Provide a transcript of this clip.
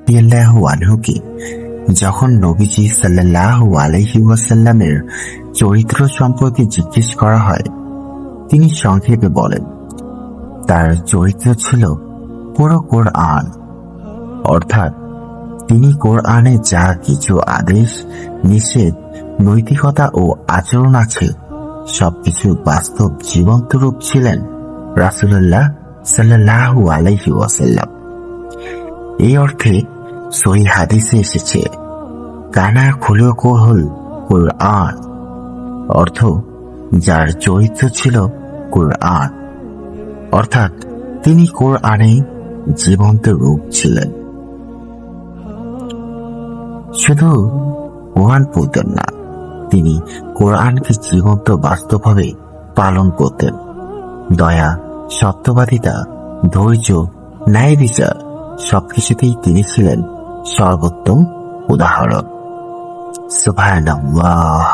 রাদিয়াল্লাহু আনহুকে যখন নবীজি সাল্লাল্লাহু আলাইহি ওয়াসাল্লামের চরিত্র সম্পর্কে জিজ্ঞেস করা হয়, তিনি সংক্ষেপে বলেন, তার চরিত্র ছিল পুরো কোরআন। অর্থাৎ তিনি কোরআনে যা কিছু আদেশ, নিষেধ, নৈতিকতা ও আচরণ আছে সবকিছুর বাস্তব জীবন্ত রূপ ছিলেন রাসূলুল্লাহ সাল্লাল্লাহু আলাইহি ওয়াসাল্লাম। এই অর্থে সহিহ হাদিসে এসেছে, কানা খুলুকুহুল কুরআন, অর্থ যার চরিত্র ছিল কুরআন। অর্থাৎ তিনি কোরআনে জীবন্ত রূপ ছিলেন। শুধু কোরআন পড়তেন না, তিনি কোরআনকে জীবন্ত বাস্তবভাবে পালন করতেন। দয়া, সত্যবাদিতা, ধৈর্য, ন্যায় বিচার সবকিছুতেই তিনি ছিলেন সর্বোত্তম উদাহরণ। সুবহানাল্লাহ।